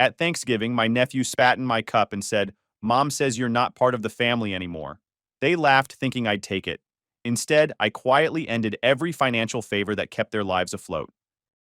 At Thanksgiving, my nephew spat in my cup and said, "Mom says you're not part of the family anymore." They laughed, thinking I'd take it. Instead, I quietly ended every financial favor that kept their lives afloat.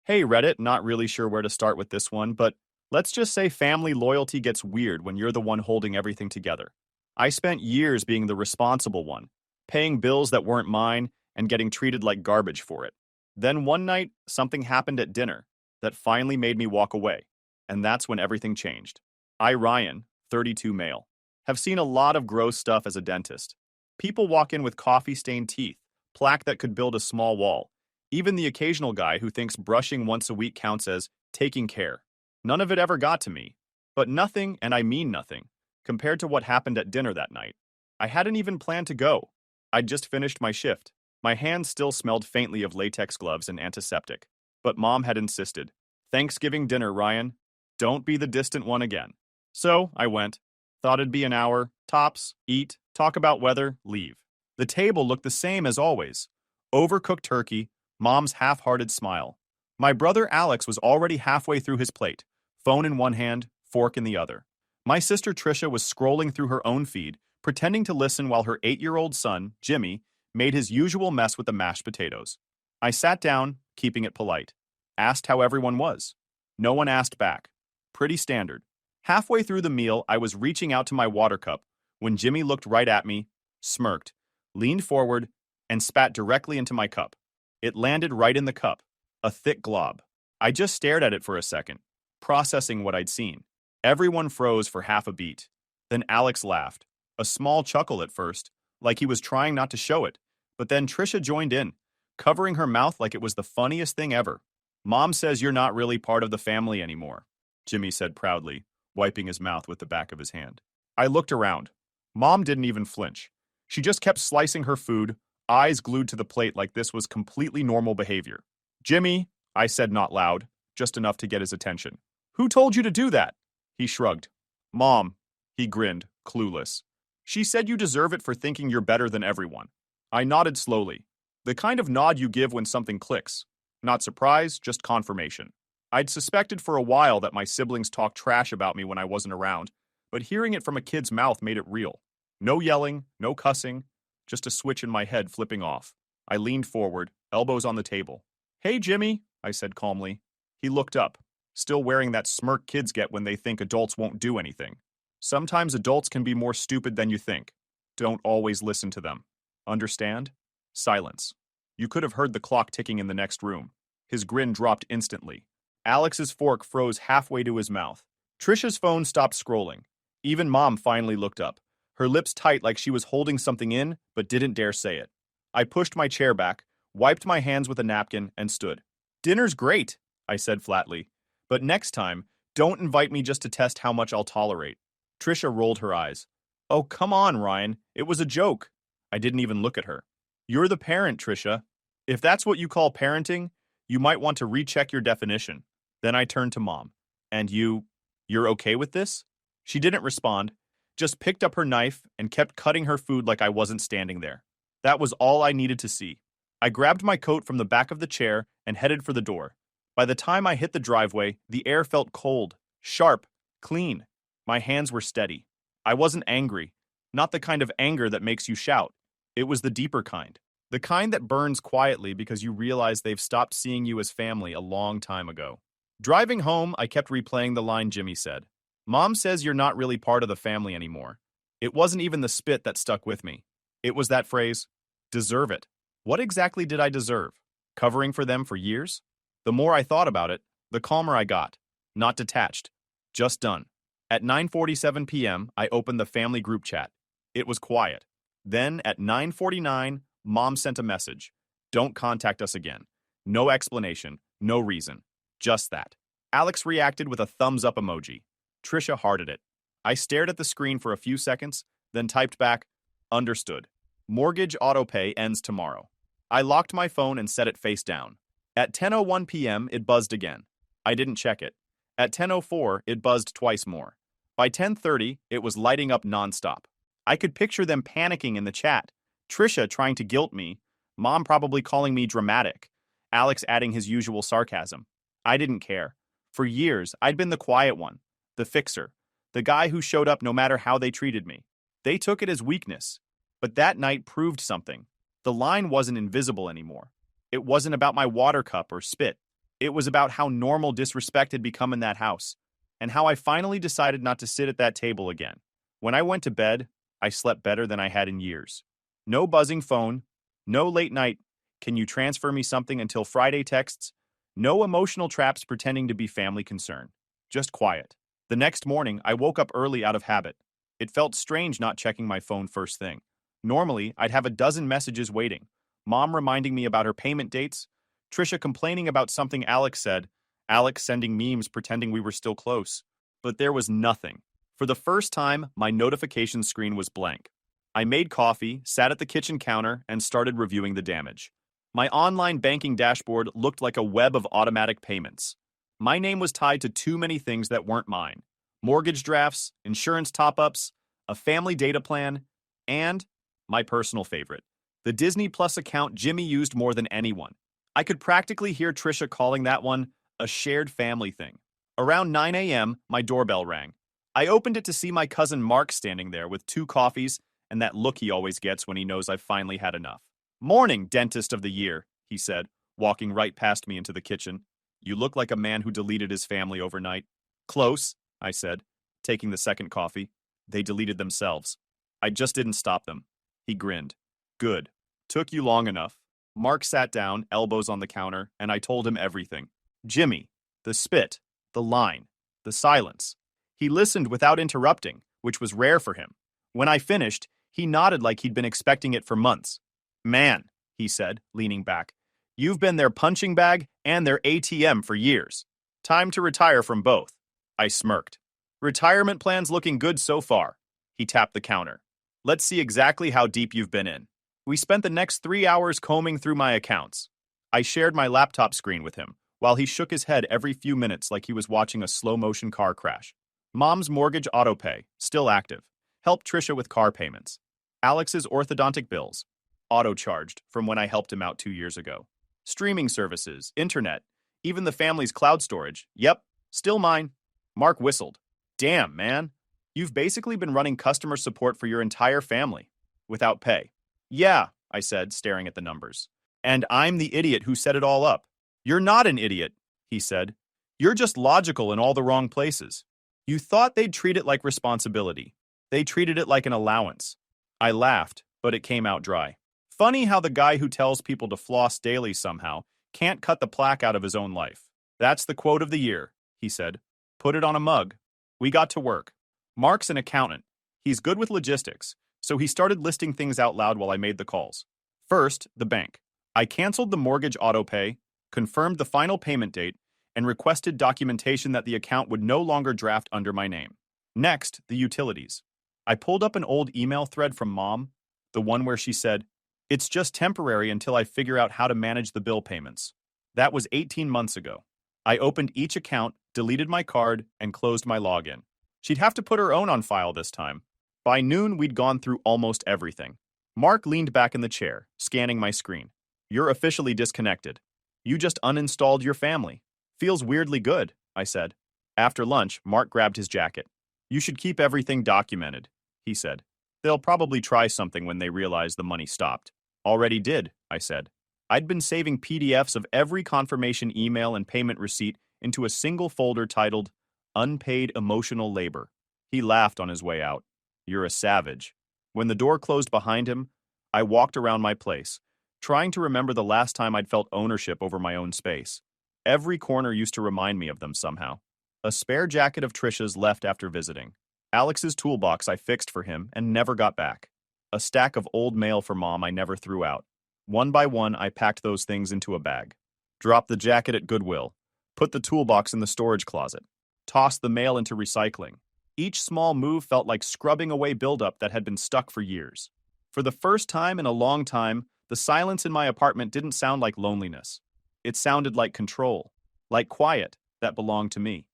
Hey, Reddit, not really sure where to start with this one, but let's just say family loyalty gets weird when you're the one holding everything together. I spent years being the responsible one, paying bills that weren't mine and getting treated like garbage for it. Then one night, something happened at dinner that finally made me walk away, and that's when everything changed. I, Ryan, 32 male, have seen a lot of gross stuff as a dentist. People walk in with coffee-stained teeth, plaque that could build a small wall, even the occasional guy who thinks brushing once a week counts as taking care. None of it ever got to me. But nothing, and I mean nothing, compared to what happened at dinner that night. I hadn't even planned to go. I'd just finished my shift. My hands still smelled faintly of latex gloves and antiseptic. But Mom had insisted. "Thanksgiving dinner, Ryan. Don't be the distant one again." So I went. Thought it'd be an hour, tops, eat, talk about weather, leave. The table looked the same as always. Overcooked turkey, Mom's half-hearted smile. My brother Alex was already halfway through his plate, phone in one hand, fork in the other. My sister Trisha was scrolling through her own feed, pretending to listen while her 8-year-old son, Jimmy, made his usual mess with the mashed potatoes. I sat down, keeping it polite. Asked how everyone was. No one asked back. Pretty standard. Halfway through the meal, I was reaching out to my water cup when Jimmy looked right at me, smirked, leaned forward, and spat directly into my cup. It landed right in the cup, a thick glob. I just stared at it for a second, processing what I'd seen. Everyone froze for half a beat. Then Alex laughed, a small chuckle at first, like he was trying not to show it, but then Trisha joined in, covering her mouth like it was the funniest thing ever. "Mom says you're not really part of the family anymore," Jimmy said proudly, wiping his mouth with the back of his hand. I looked around. Mom didn't even flinch. She just kept slicing her food, eyes glued to the plate like this was completely normal behavior. "Jimmy," I said not loud, just enough to get his attention. "Who told you to do that?" He shrugged. "Mom," he grinned, clueless. "She said you deserve it for thinking you're better than everyone." I nodded slowly, the kind of nod you give when something clicks. Not surprise, just confirmation. I'd suspected for a while that my siblings talked trash about me when I wasn't around, but hearing it from a kid's mouth made it real. No yelling, no cussing, just a switch in my head flipping off. I leaned forward, elbows on the table. "Hey, Jimmy," I said calmly. He looked up, still wearing that smirk kids get when they think adults won't do anything. Sometimes adults can be more stupid than you think. Don't always listen to them. Understand? Silence. You could have heard the clock ticking in the next room. His grin dropped instantly. Alex's fork froze halfway to his mouth. Trisha's phone stopped scrolling. Even Mom finally looked up, her lips tight like she was holding something in but didn't dare say it. I pushed my chair back, wiped my hands with a napkin, and stood. "Dinner's great," I said flatly. "But next time, don't invite me just to test how much I'll tolerate." Trisha rolled her eyes. "Oh, come on, Ryan. It was a joke." I didn't even look at her. "You're the parent, Trisha. If that's what you call parenting, you might want to recheck your definition." Then I turned to Mom. "And you're okay with this?" She didn't respond, just picked up her knife and kept cutting her food like I wasn't standing there. That was all I needed to see. I grabbed my coat from the back of the chair and headed for the door. By the time I hit the driveway, the air felt cold, sharp, clean. My hands were steady. I wasn't angry. Not the kind of anger that makes you shout. It was the deeper kind. The kind that burns quietly because you realize they've stopped seeing you as family a long time ago. Driving home, I kept replaying the line Jimmy said. "Mom says you're not really part of the family anymore." It wasn't even the spit that stuck with me. It was that phrase, "deserve it." What exactly did I deserve? Covering for them for years? The more I thought about it, the calmer I got. Not detached. Just done. At 9:47 p.m., I opened the family group chat. It was quiet. Then, at 9:49, Mom sent a message. "Don't contact us again." No explanation, no reason. Just that. Alex reacted with a thumbs up emoji. Trisha hearted it. I stared at the screen for a few seconds, then typed back, "Understood. Mortgage autopay ends tomorrow." I locked my phone and set it face down. At 10:01 p.m., it buzzed again. I didn't check it. At 10:04, it buzzed twice more. By 10:30, it was lighting up nonstop. I could picture them panicking in the chat. Trisha trying to guilt me, Mom probably calling me dramatic, Alex adding his usual sarcasm. I didn't care. For years, I'd been the quiet one, the fixer, the guy who showed up no matter how they treated me. They took it as weakness. But that night proved something. The line wasn't invisible anymore. It wasn't about my water cup or spit. It was about how normal disrespect had become in that house, and how I finally decided not to sit at that table again. When I went to bed, I slept better than I had in years. No buzzing phone, no late night, can you transfer me something until Friday texts, no emotional traps pretending to be family concern. Just quiet. The next morning, I woke up early out of habit. It felt strange not checking my phone first thing. Normally, I'd have a dozen messages waiting. Mom reminding me about her payment dates, Trisha complaining about something Alex said, Alex sending memes pretending we were still close. But there was nothing. For the first time, my notification screen was blank. I made coffee, sat at the kitchen counter, and started reviewing the damage. My online banking dashboard looked like a web of automatic payments. My name was tied to too many things that weren't mine. Mortgage drafts, insurance top-ups, a family data plan, and my personal favorite, the Disney Plus account Jimmy used more than anyone. I could practically hear Trisha calling that one a shared family thing. Around 9 a.m., my doorbell rang. I opened it to see my cousin Mark standing there with 2 coffees and that look he always gets when he knows I've finally had enough. "Morning, dentist of the year," he said, walking right past me into the kitchen. "You look like a man who deleted his family overnight." "Close," I said, taking the second coffee. "They deleted themselves. I just didn't stop them." He grinned. "Good. Took you long enough." Mark sat down, elbows on the counter, and I told him everything. Jimmy, the spit, the line, the silence. He listened without interrupting, which was rare for him. When I finished, he nodded like he'd been expecting it for months. "Man," he said, leaning back, "you've been their punching bag and their ATM for years. Time to retire from both." I smirked. "Retirement plan's looking good so far." He tapped the counter. "Let's see exactly how deep you've been in." We spent the next 3 hours combing through my accounts. I shared my laptop screen with him, while he shook his head every few minutes like he was watching a slow-motion car crash. Mom's mortgage autopay, still active. Helped Trisha with car payments. Alex's orthodontic bills, auto-charged from when I helped him out 2 years ago. Streaming services, internet, even the family's cloud storage. Yep, still mine. Mark whistled. "Damn, man. You've basically been running customer support for your entire family, without pay." "Yeah," I said, staring at the numbers. "And I'm the idiot who set it all up." "You're not an idiot," he said. "You're just logical in all the wrong places. You thought they'd treat it like responsibility. They treated it like an allowance." I laughed, but it came out dry. Funny how the guy who tells people to floss daily somehow can't cut the plaque out of his own life. "That's the quote of the year," he said. "Put it on a mug." We got to work. Mark's an accountant. He's good with logistics, so he started listing things out loud while I made the calls. First, the bank. I canceled the mortgage autopay, confirmed the final payment date, and requested documentation that the account would no longer draft under my name. Next, the utilities. I pulled up an old email thread from Mom, the one where she said, "It's just temporary until I figure out how to manage the bill payments." That was 18 months ago. I opened each account, deleted my card, and closed my login. She'd have to put her own on file this time. By noon, we'd gone through almost everything. Mark leaned back in the chair, scanning my screen. "You're officially disconnected. You just uninstalled your family. Feels weirdly good," I said. After lunch, Mark grabbed his jacket. "You should keep everything documented," he said. "They'll probably try something when they realize the money stopped." "Already did," I said. I'd been saving PDFs of every confirmation email and payment receipt into a single folder titled Unpaid Emotional Labor. He laughed on his way out. "You're a savage." When the door closed behind him, I walked around my place, trying to remember the last time I'd felt ownership over my own space. Every corner used to remind me of them somehow. A spare jacket of Trisha's left after visiting. Alex's toolbox I fixed for him and never got back. A stack of old mail for Mom I never threw out. One by one, I packed those things into a bag. Dropped the jacket at Goodwill. Put the toolbox in the storage closet. Tossed the mail into recycling. Each small move felt like scrubbing away buildup that had been stuck for years. For the first time in a long time, the silence in my apartment didn't sound like loneliness. It sounded like control, like quiet that belonged to me.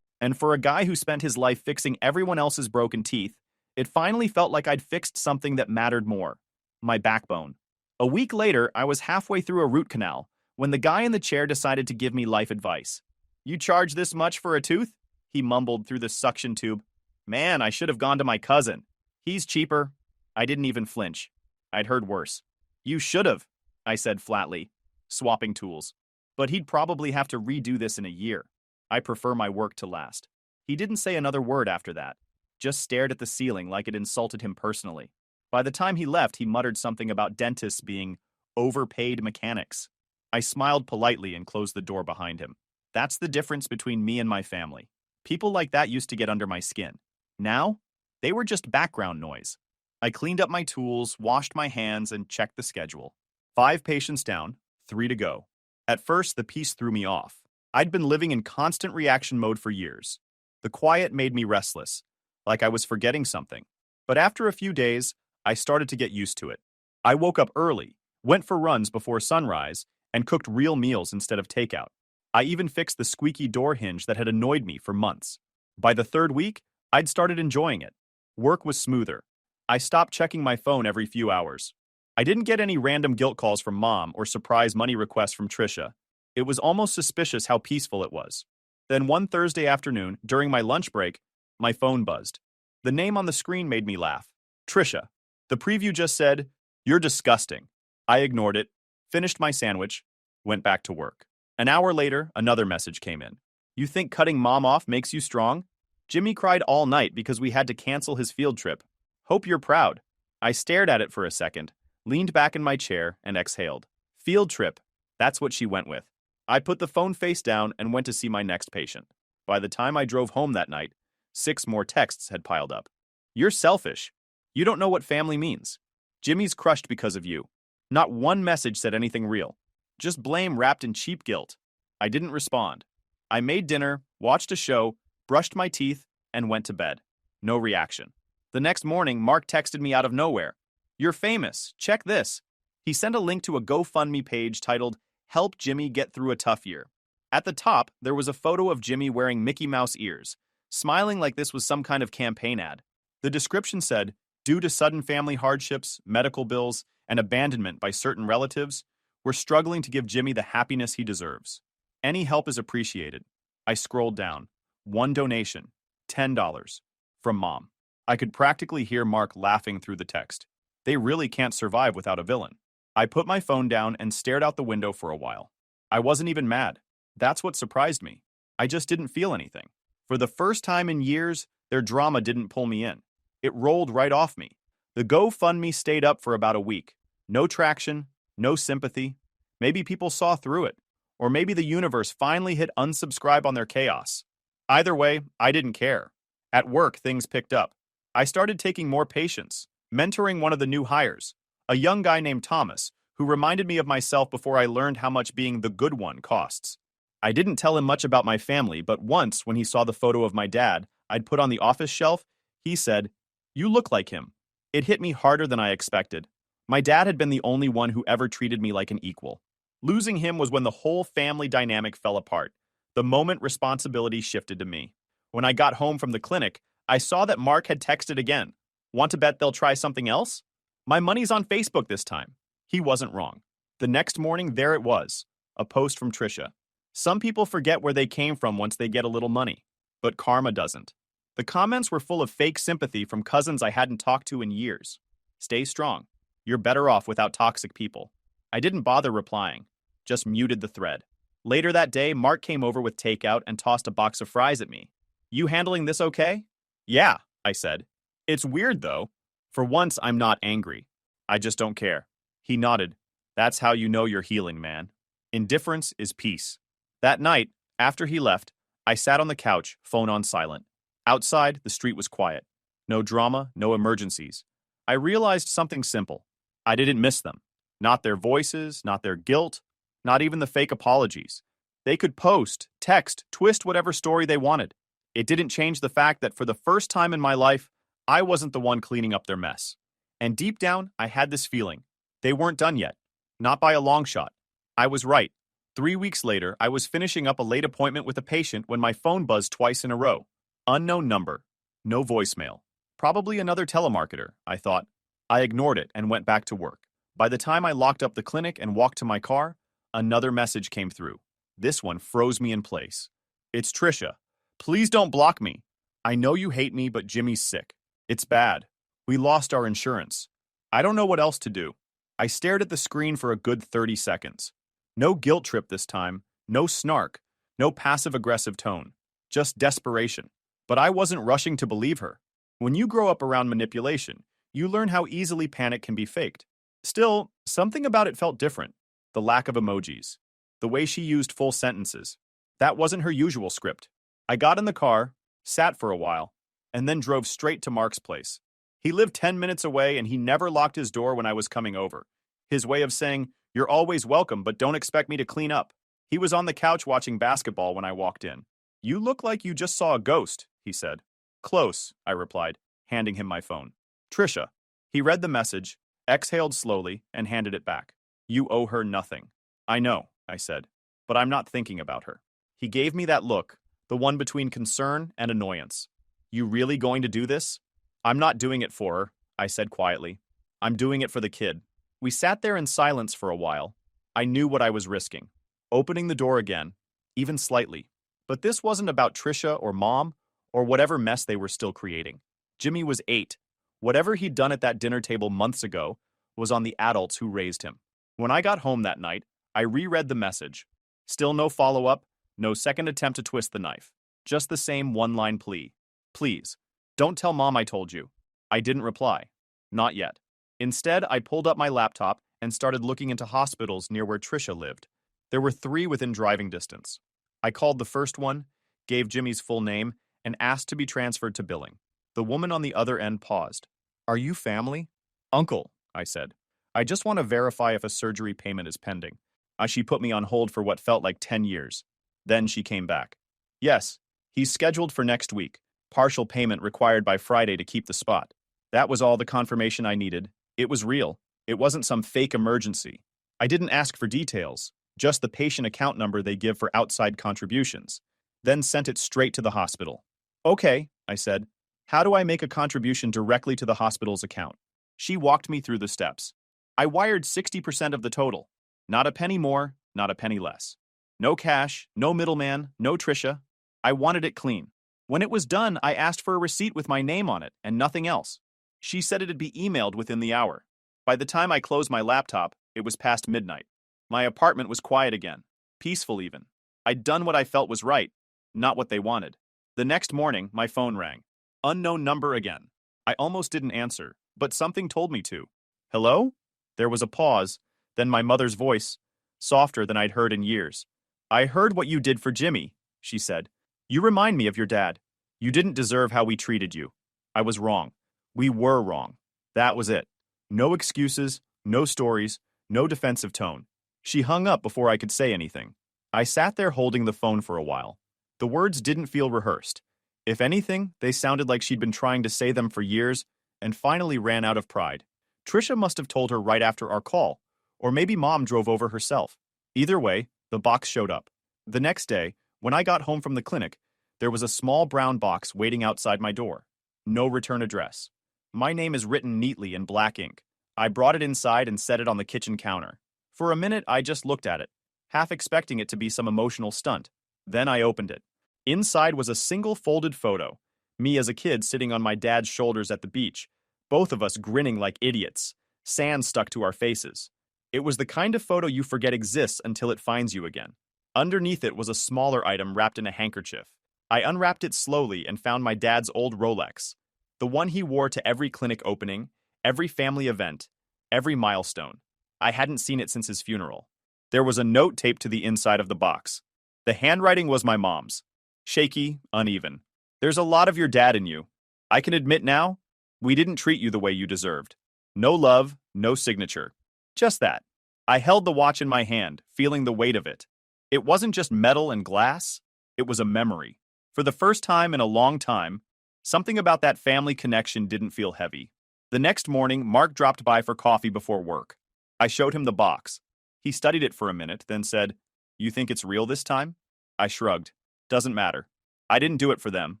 And for a guy who spent his life fixing everyone else's broken teeth, it finally felt like I'd fixed something that mattered more: my backbone. A week later, I was halfway through a root canal when the guy in the chair decided to give me life advice. "You charge this much for a tooth?" he mumbled through the suction tube. Man, I should have gone to my cousin. He's cheaper. I didn't even flinch. I'd heard worse. You should have, I said flatly, swapping tools. But he'd probably have to redo this in a year. I prefer my work to last. He didn't say another word after that, just stared at the ceiling like it insulted him personally. By the time he left, he muttered something about dentists being overpaid mechanics. I smiled politely and closed the door behind him. That's the difference between me and my family. People like that used to get under my skin. Now, they were just background noise. I cleaned up my tools, washed my hands, and checked the schedule. 5 patients down, 3 to go. At first, the peace threw me off. I'd been living in constant reaction mode for years. The quiet made me restless, like I was forgetting something. But after a few days, I started to get used to it. I woke up early, went for runs before sunrise, and cooked real meals instead of takeout. I even fixed the squeaky door hinge that had annoyed me for months. By the 3rd week, I'd started enjoying it. Work was smoother. I stopped checking my phone every few hours. I didn't get any random guilt calls from Mom or surprise money requests from Trisha. It was almost suspicious how peaceful it was. Then one Thursday afternoon, during my lunch break, my phone buzzed. The name on the screen made me laugh. Trisha. The preview just said, "You're disgusting." I ignored it, finished my sandwich, went back to work. An hour later, another message came in. "You think cutting Mom off makes you strong? Jimmy cried all night because we had to cancel his field trip. Hope you're proud." I stared at it for a second, leaned back in my chair, and exhaled. Field trip. That's what she went with. I put the phone face down and went to see my next patient. By the time I drove home that night, 6 more texts had piled up. "You're selfish. You don't know what family means. Jimmy's crushed because of you." Not one message said anything real. Just blame wrapped in cheap guilt. I didn't respond. I made dinner, watched a show, brushed my teeth, and went to bed. No reaction. The next morning, Mark texted me out of nowhere. "You're famous. Check this." He sent a link to a GoFundMe page titled, "Help Jimmy Get Through a Tough Year." At the top, there was a photo of Jimmy wearing Mickey Mouse ears, smiling like this was some kind of campaign ad. The description said, "Due to sudden family hardships, medical bills, and abandonment by certain relatives, we're struggling to give Jimmy the happiness he deserves. Any help is appreciated." I scrolled down. One donation, $10, from Mom. I could practically hear Mark laughing through the text. They really can't survive without a villain. I put my phone down and stared out the window for a while. I wasn't even mad. That's what surprised me. I just didn't feel anything. For the first time in years, their drama didn't pull me in. It rolled right off me. The GoFundMe stayed up for about a week. No traction, no sympathy. Maybe people saw through it. Or maybe the universe finally hit unsubscribe on their chaos. Either way, I didn't care. At work, things picked up. I started taking more patients, mentoring one of the new hires, a young guy named Thomas, who reminded me of myself before I learned how much being the good one costs. I didn't tell him much about my family, but once, when he saw the photo of my dad I'd put on the office shelf, he said, "You look like him." It hit me harder than I expected. My dad had been the only one who ever treated me like an equal. Losing him was when the whole family dynamic fell apart. The moment responsibility shifted to me. When I got home from the clinic, I saw that Mark had texted again. "Want to bet they'll try something else? My money's on Facebook this time." He wasn't wrong. The next morning, there it was, a post from Trisha. Some people forget where they came from once they get a little money, but karma doesn't. The comments were full of fake sympathy from cousins I hadn't talked to in years. "Stay strong. You're better off without toxic people." I didn't bother replying, just muted the thread. Later that day, Mark came over with takeout and tossed a box of fries at me. "You handling this okay?" "Yeah," I said. "It's weird, though. For once, I'm not angry. I just don't care." He nodded. "That's how you know you're healing, man. Indifference is peace." That night, after he left, I sat on the couch, phone on silent. Outside, the street was quiet. No drama, no emergencies. I realized something simple. I didn't miss them. Not their voices, not their guilt, not even the fake apologies. They could post, text, twist whatever story they wanted. It didn't change the fact that for the first time in my life, I wasn't the one cleaning up their mess. And deep down, I had this feeling. They weren't done yet. Not by a long shot. I was right. 3 weeks later, I was finishing up a late appointment with a patient when my phone buzzed twice in a row. Unknown number. No voicemail. Probably another telemarketer, I thought. I ignored it and went back to work. By the time I locked up the clinic and walked to my car, another message came through. This one froze me in place. "It's Trisha. Please don't block me. I know you hate me, but Jimmy's sick. It's bad. We lost our insurance. I don't know what else to do. I stared at the screen for a good 30 seconds. No guilt trip this time, no snark, no passive-aggressive tone. Just desperation. But I wasn't rushing to believe her. When you grow up around manipulation, you learn how easily panic can be faked. Still, something about it felt different. The lack of emojis. The way she used full sentences. That wasn't her usual script. I got in the car, sat for a while, and then drove straight to Mark's place. He lived 10 minutes away and he never locked his door when I was coming over. His way of saying, "You're always welcome, but don't expect me to clean up." He was on the couch watching basketball when I walked in. "You look like you just saw a ghost," he said. "Close," I replied, handing him my phone. "Trisha." He read the message, exhaled slowly, and handed it back. "You owe her nothing." "I know," I said, "but I'm not thinking about her." He gave me that look, the one between concern and annoyance. "You really going to do this?" "I'm not doing it for her," I said quietly. "I'm doing it for the kid." We sat there in silence for a while. I knew what I was risking. Opening the door again, even slightly. But this wasn't about Trisha or Mom, or whatever mess they were still creating. Jimmy was 8. Whatever he'd done at that dinner table months ago was on the adults who raised him. When I got home that night, I reread the message. Still no follow-up, no second attempt to twist the knife. Just the same one-line plea. "Please, don't tell Mom I told you." I didn't reply. Not yet. Instead, I pulled up my laptop and started looking into hospitals near where Trisha lived. There were 3 within driving distance. I called the first one, gave Jimmy's full name, and asked to be transferred to billing. The woman on the other end paused. "Are you family?" "Uncle," I said. "I just want to verify if a surgery payment is pending." She put me on hold for what felt like 10 years. Then she came back. "Yes, he's scheduled for next week. Partial payment required by Friday to keep the spot." That was all the confirmation I needed. It was real. It wasn't some fake emergency. I didn't ask for details, just the patient account number they give for outside contributions. Then sent it straight to the hospital. "Okay," I said. "How do I make a contribution directly to the hospital's account?" She walked me through the steps. I wired 60% of the total. Not a penny more, not a penny less. No cash, no middleman, no Trisha. I wanted it clean. When it was done, I asked for a receipt with my name on it and nothing else. She said it'd be emailed within the hour. By the time I closed my laptop, it was past midnight. My apartment was quiet again, peaceful even. I'd done what I felt was right, not what they wanted. The next morning, my phone rang. Unknown number again. I almost didn't answer, but something told me to. "Hello?" There was a pause, then my mother's voice, softer than I'd heard in years. "I heard what you did for Jimmy," she said. "You remind me of your dad. You didn't deserve how we treated you. I was wrong. We were wrong. That was it. No excuses, no stories, no defensive tone." She hung up before I could say anything. I sat there holding the phone for a while. The words didn't feel rehearsed. If anything, they sounded like she'd been trying to say them for years and finally ran out of pride. Trisha must have told her right after our call, or maybe Mom drove over herself. Either way, the box showed up. The next day, when I got home from the clinic, there was a small brown box waiting outside my door. No return address. My name is written neatly in black ink. I brought it inside and set it on the kitchen counter. For a minute, I just looked at it, half expecting it to be some emotional stunt. Then I opened it. Inside was a single folded photo, me as a kid sitting on my dad's shoulders at the beach, both of us grinning like idiots, sand stuck to our faces. It was the kind of photo you forget exists until it finds you again. Underneath it was a smaller item wrapped in a handkerchief. I unwrapped it slowly and found my dad's old Rolex, the one he wore to every clinic opening, every family event, every milestone. I hadn't seen it since his funeral. There was a note taped to the inside of the box. The handwriting was my mom's. Shaky, uneven. "There's a lot of your dad in you. I can admit now, we didn't treat you the way you deserved. No love, no signature. Just that." I held the watch in my hand, feeling the weight of it. It wasn't just metal and glass. It was a memory. For the first time in a long time, something about that family connection didn't feel heavy. The next morning, Mark dropped by for coffee before work. I showed him the box. He studied it for a minute, then said, "You think it's real this time?" I shrugged. "Doesn't matter. I didn't do it for them.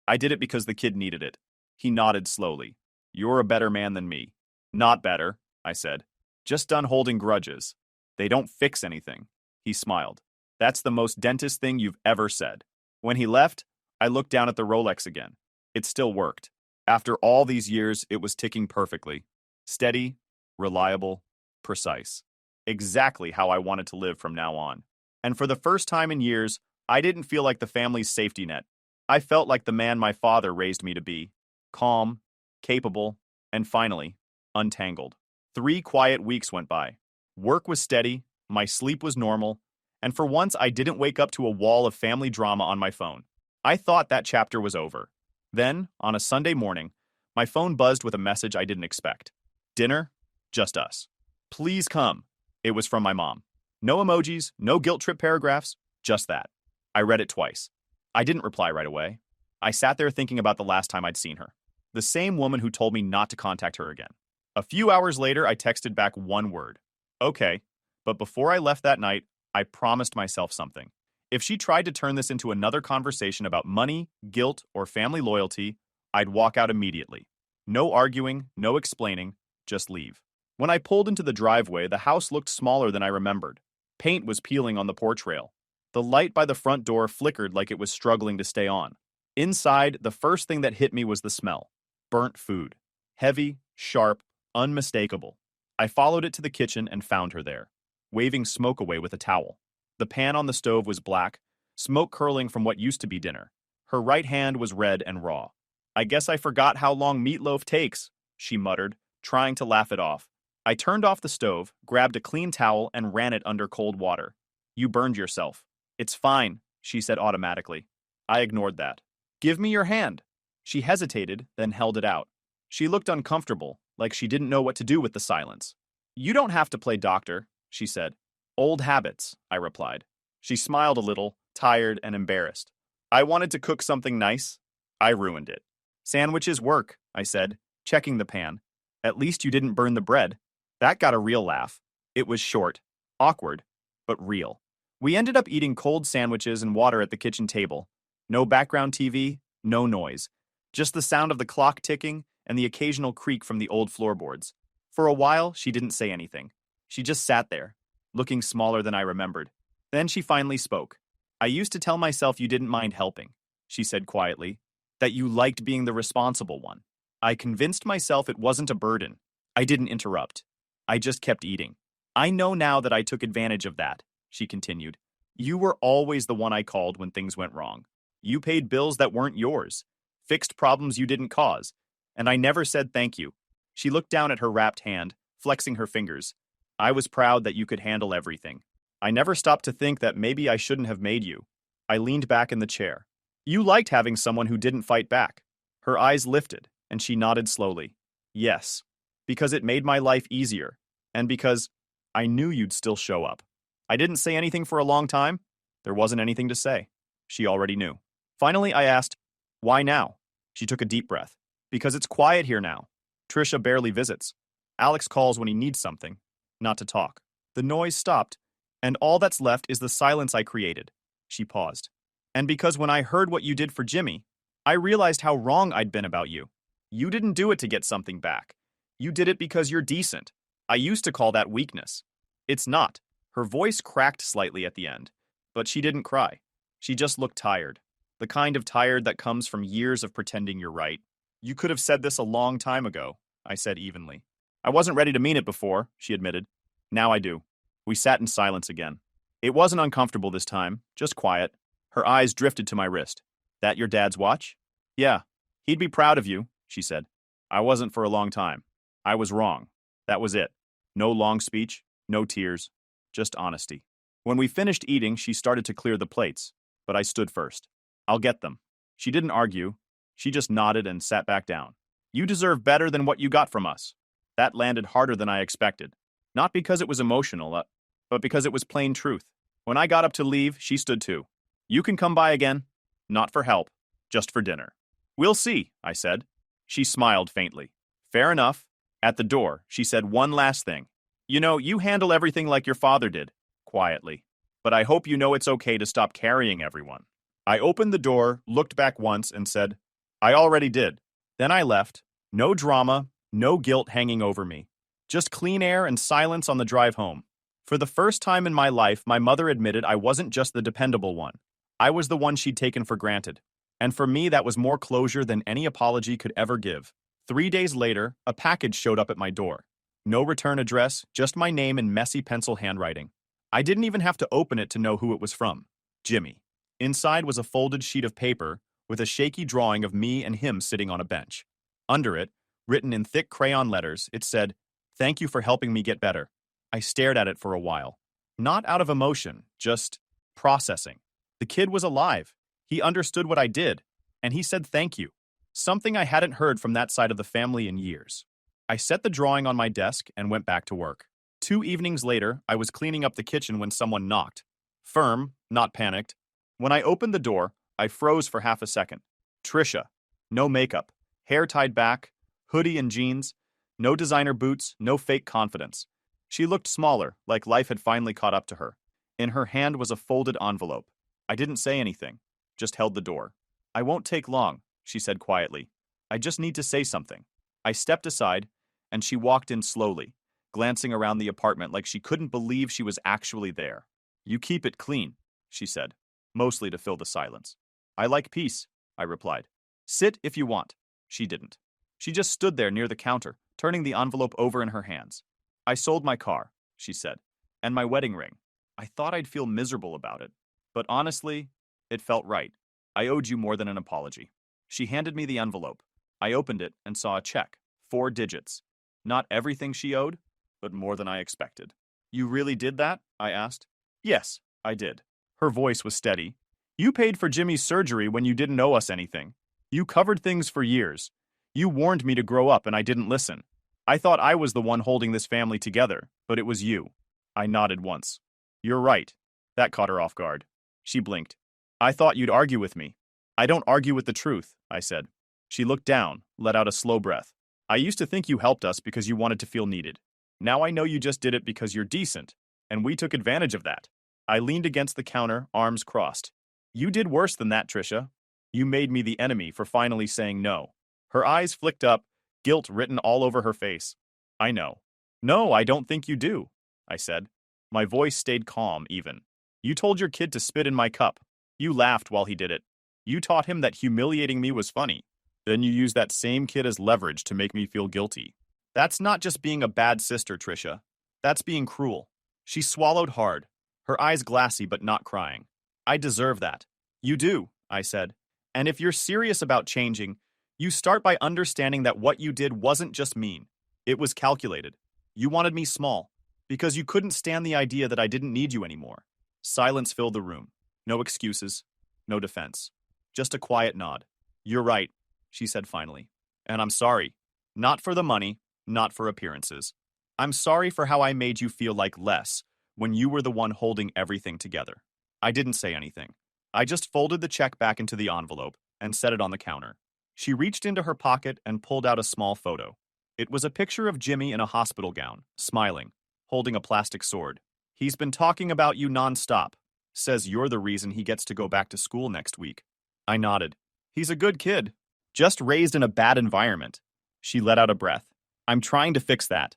I did it because the kid needed it." He nodded slowly. "You're a better man than me." "Not better," I said. "Just done holding grudges. They don't fix anything." He smiled. "That's the most dentist thing you've ever said." When he left, I looked down at the Rolex again. It still worked. After all these years, it was ticking perfectly. Steady, reliable, precise. Exactly how I wanted to live from now on. And for the first time in years, I didn't feel like the family's safety net. I felt like the man my father raised me to be. Calm, capable, and finally, untangled. 3 quiet weeks went by. Work was steady, my sleep was normal, and for once I didn't wake up to a wall of family drama on my phone. I thought that chapter was over. Then, on a Sunday morning, my phone buzzed with a message I didn't expect. Dinner? Just us. Please come. It was from my mom. No emojis, no guilt trip paragraphs, just that. I read it twice. I didn't reply right away. I sat there thinking about the last time I'd seen her. The same woman who told me not to contact her again. A few hours later, I texted back one word. Okay. But before I left that night, I promised myself something. If she tried to turn this into another conversation about money, guilt, or family loyalty, I'd walk out immediately. No arguing, no explaining, just leave. When I pulled into the driveway, the house looked smaller than I remembered. Paint was peeling on the porch rail. The light by the front door flickered like it was struggling to stay on. Inside, the first thing that hit me was the smell. Burnt food. Heavy, sharp, unmistakable. I followed it to the kitchen and found her there, waving smoke away with a towel. The pan on the stove was black, smoke curling from what used to be dinner. Her right hand was red and raw. I guess I forgot how long meatloaf takes, she muttered, trying to laugh it off. I turned off the stove, grabbed a clean towel, and ran it under cold water. You burned yourself. It's fine, she said automatically. I ignored that. Give me your hand. She hesitated, then held it out. She looked uncomfortable, like she didn't know what to do with the silence. You don't have to play doctor, she said. Old habits, I replied. She smiled a little, tired and embarrassed. I wanted to cook something nice. I ruined it. Sandwiches work, I said, checking the pan. At least you didn't burn the bread. That got a real laugh. It was short, awkward, but real. We ended up eating cold sandwiches and water at the kitchen table. No background TV, no noise. Just the sound of the clock ticking and the occasional creak from the old floorboards. For a while, she didn't say anything. She just sat there, looking smaller than I remembered. Then she finally spoke. I used to tell myself you didn't mind helping, she said quietly, that you liked being the responsible one. I convinced myself it wasn't a burden. I didn't interrupt. I just kept eating. I know now that I took advantage of that, she continued. You were always the one I called when things went wrong. You paid bills that weren't yours, fixed problems you didn't cause, and I never said thank you. She looked down at her wrapped hand, flexing her fingers. I was proud that you could handle everything. I never stopped to think that maybe I shouldn't have made you. I leaned back in the chair. You liked having someone who didn't fight back. Her eyes lifted, and she nodded slowly. Yes, because it made my life easier, and because I knew you'd still show up. I didn't say anything for a long time. There wasn't anything to say. She already knew. Finally, I asked, why now? She took a deep breath. Because it's quiet here now. Trisha barely visits. Alex calls when he needs something, not to talk. The noise stopped, and all that's left is the silence I created. She paused. And because when I heard what you did for Jimmy, I realized how wrong I'd been about you. You didn't do it to get something back. You did it because you're decent. I used to call that weakness. It's not. Her voice cracked slightly at the end, but she didn't cry. She just looked tired. The kind of tired that comes from years of pretending you're right. You could have said this a long time ago, I said evenly. I wasn't ready to mean it before, she admitted. Now I do. We sat in silence again. It wasn't uncomfortable this time, just quiet. Her eyes drifted to my wrist. That your dad's watch? Yeah. He'd be proud of you, she said. I wasn't for a long time. I was wrong. That was it. No long speech, no tears, just honesty. When we finished eating, she started to clear the plates, but I stood first. I'll get them. She didn't argue. She just nodded and sat back down. You deserve better than what you got from us. That landed harder than I expected. Not because it was emotional, but because it was plain truth. When I got up to leave, she stood too. You can come by again. Not for help, just for dinner. We'll see, I said. She smiled faintly. Fair enough. At the door, she said one last thing. You know, you handle everything like your father did, quietly. But I hope you know it's okay to stop carrying everyone. I opened the door, looked back once, and said, I already did. Then I left. No drama, no guilt hanging over me. Just clean air and silence on the drive home. For the first time in my life, my mother admitted I wasn't just the dependable one. I was the one she'd taken for granted. And for me, that was more closure than any apology could ever give. 3 days later, a package showed up at my door. No return address, just my name in messy pencil handwriting. I didn't even have to open it to know who it was from. Jimmy. Inside was a folded sheet of paper with a shaky drawing of me and him sitting on a bench. Under it, written in thick crayon letters, it said, "Thank you for helping me get better." I stared at it for a while. Not out of emotion, just processing. The kid was alive. He understood what I did, and he said thank you. Something I hadn't heard from that side of the family in years. I set the drawing on my desk and went back to work. 2 evenings later, I was cleaning up the kitchen when someone knocked. Firm, not panicked. When I opened the door, I froze for half a second. Trisha. No makeup. Hair tied back. Hoodie and jeans. No designer boots, no fake confidence. She looked smaller, like life had finally caught up to her. In her hand was a folded envelope. I didn't say anything, just held the door. "I won't take long," she said quietly. "I just need to say something." I stepped aside, and she walked in slowly, glancing around the apartment like she couldn't believe she was actually there. "You keep it clean," she said, mostly to fill the silence. "I like peace," I replied. "Sit if you want." She didn't. She just stood there near the counter, turning the envelope over in her hands. "I sold my car," she said, "and my wedding ring. I thought I'd feel miserable about it. But honestly, it felt right. I owed you more than an apology." She handed me the envelope. I opened it and saw a check, 4 digits. Not everything she owed, but more than I expected. "You really did that?" I asked. "Yes, I did." Her voice was steady. "You paid for Jimmy's surgery when you didn't owe us anything. You covered things for years. You warned me to grow up and I didn't listen. I thought I was the one holding this family together, but it was you." I nodded once. "You're right." That caught her off guard. She blinked. "I thought you'd argue with me." "I don't argue with the truth," I said. She looked down, let out a slow breath. "I used to think you helped us because you wanted to feel needed. Now I know you just did it because you're decent, and we took advantage of that." I leaned against the counter, arms crossed. "You did worse than that, Trisha. You made me the enemy for finally saying no." Her eyes flicked up, guilt written all over her face. "I know." "No, I don't think you do," I said. My voice stayed calm, even. "You told your kid to spit in my cup. You laughed while he did it. You taught him that humiliating me was funny. Then you used that same kid as leverage to make me feel guilty. That's not just being a bad sister, Trisha. That's being cruel." She swallowed hard, her eyes glassy but not crying. "I deserve that." "You do," I said. "And if you're serious about changing, you start by understanding that what you did wasn't just mean. It was calculated. You wanted me small, because you couldn't stand the idea that I didn't need you anymore." Silence filled the room. No excuses, no defense. Just a quiet nod. "You're right," she said finally. "And I'm sorry. Not for the money, not for appearances. I'm sorry for how I made you feel like less when you were the one holding everything together." I didn't say anything. I just folded the check back into the envelope and set it on the counter. She reached into her pocket and pulled out a small photo. It was a picture of Jimmy in a hospital gown, smiling, holding a plastic sword. "He's been talking about you nonstop. Says you're the reason he gets to go back to school next week." I nodded. "He's a good kid. Just raised in a bad environment." She let out a breath. "I'm trying to fix that."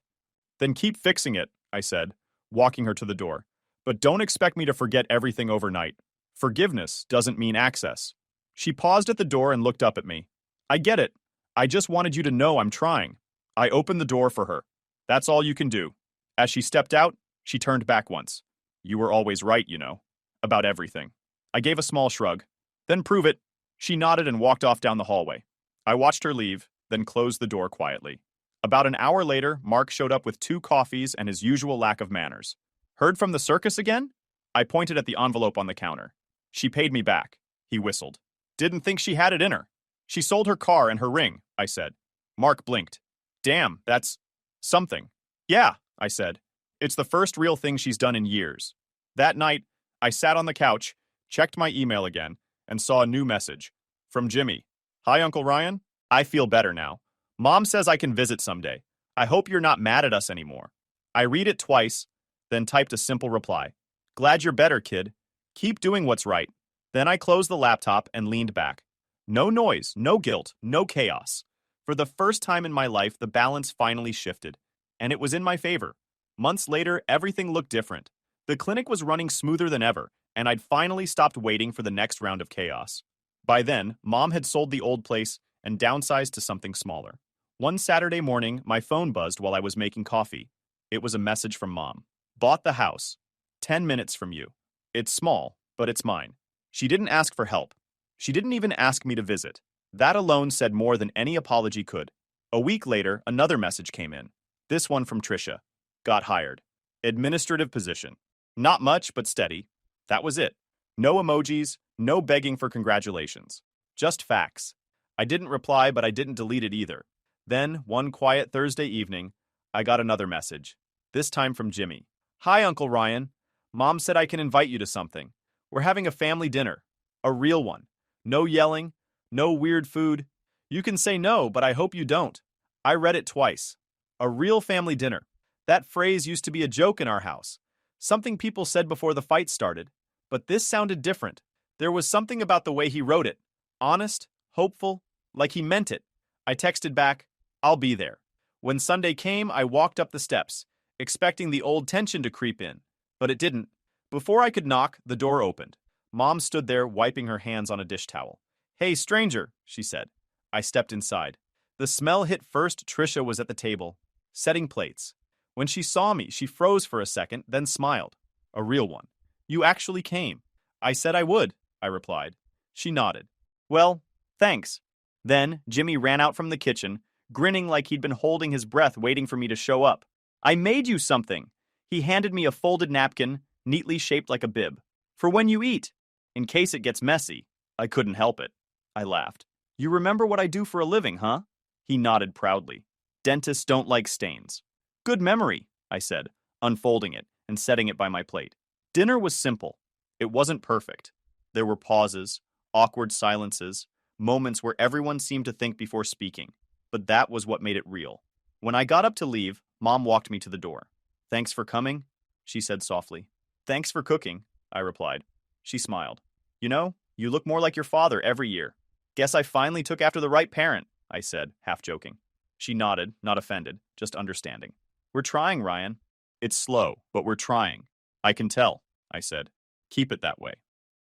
"Then keep fixing it," I said, walking her to the door. "But don't expect me to forget everything overnight. Forgiveness doesn't mean access." She paused at the door and looked up at me. "I get it. I just wanted you to know I'm trying." I opened the door for her. "That's all you can do." As she stepped out, she turned back once. "You were always right, you know, about everything." I gave a small shrug. "Then prove it." She nodded and walked off down the hallway. I watched her leave, then closed the door quietly. About an hour later, Mark showed up with 2 coffees and his usual lack of manners. "Heard from the circus again?" I pointed at the envelope on the counter. "She paid me back," he whistled. "Didn't think she had it in her." "She sold her car and her ring," I said. Mark blinked. "Damn, that's something." "Yeah," I said. "It's the first real thing she's done in years." That night, I sat on the couch, checked my email again, and saw a new message. From Jimmy. "Hi, Uncle Ryan. I feel better now. Mom says I can visit someday. I hope you're not mad at us anymore." I read it twice, then typed a simple reply. "Glad you're better, kid. Keep doing what's right." Then I closed the laptop and leaned back. No noise, no guilt, no chaos. For the first time in my life, the balance finally shifted, and it was in my favor. Months later, everything looked different. The clinic was running smoother than ever, and I'd finally stopped waiting for the next round of chaos. By then, Mom had sold the old place and downsized to something smaller. One Saturday morning, my phone buzzed while I was making coffee. It was a message from Mom. Bought the house. 10 minutes from you. It's small, but it's mine. She didn't ask for help. She didn't even ask me to visit. That alone said more than any apology could. A week later, another message came in. This one from Trisha. Got hired. Administrative position. Not much, but steady. That was it. No emojis, no begging for congratulations. Just facts. I didn't reply, but I didn't delete it either. Then, one quiet Thursday evening, I got another message. This time from Jimmy. Hi, Uncle Ryan. Mom said I can invite you to something. We're having a family dinner. A real one. No yelling, no weird food. You can say no, but I hope you don't. I read it twice. A real family dinner. That phrase used to be a joke in our house. Something people said before the fight started. But this sounded different. There was something about the way he wrote it. Honest, hopeful, like he meant it. I texted back, I'll be there. When Sunday came, I walked up the steps, expecting the old tension to creep in. But it didn't. Before I could knock, the door opened. Mom stood there, wiping her hands on a dish towel. Hey, stranger, she said. I stepped inside. The smell hit first. Trisha was at the table, setting plates. When she saw me, she froze for a second, then smiled. A real one. You actually came. I said I would, I replied. She nodded. Well, thanks. Then Jimmy ran out from the kitchen, grinning like he'd been holding his breath waiting for me to show up. I made you something. He handed me a folded napkin, neatly shaped like a bib. For when you eat. In case it gets messy. I couldn't help it. I laughed. You remember what I do for a living, huh? He nodded proudly. Dentists don't like stains. Good memory, I said, unfolding it and setting it by my plate. Dinner was simple. It wasn't perfect. There were pauses, awkward silences, moments where everyone seemed to think before speaking. But that was what made it real. When I got up to leave, Mom walked me to the door. Thanks for coming, she said softly. Thanks for cooking, I replied. She smiled. You know, you look more like your father every year. Guess I finally took after the right parent, I said, half joking. She nodded, not offended, just understanding. We're trying, Ryan. It's slow, but we're trying. I can tell, I said. Keep it that way.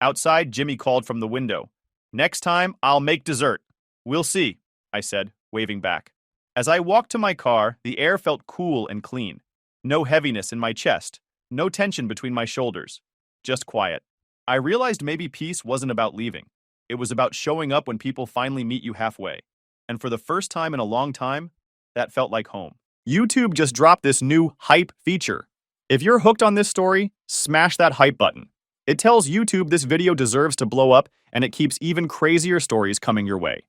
Outside, Jimmy called from the window. Next time, I'll make dessert. We'll see, I said, waving back. As I walked to my car, the air felt cool and clean. No heaviness in my chest, no tension between my shoulders. Just quiet. I realized maybe peace wasn't about leaving. It was about showing up when people finally meet you halfway. And for the first time in a long time, that felt like home. YouTube just dropped this new hype feature. If you're hooked on this story, smash that hype button. It tells YouTube this video deserves to blow up, and it keeps even crazier stories coming your way.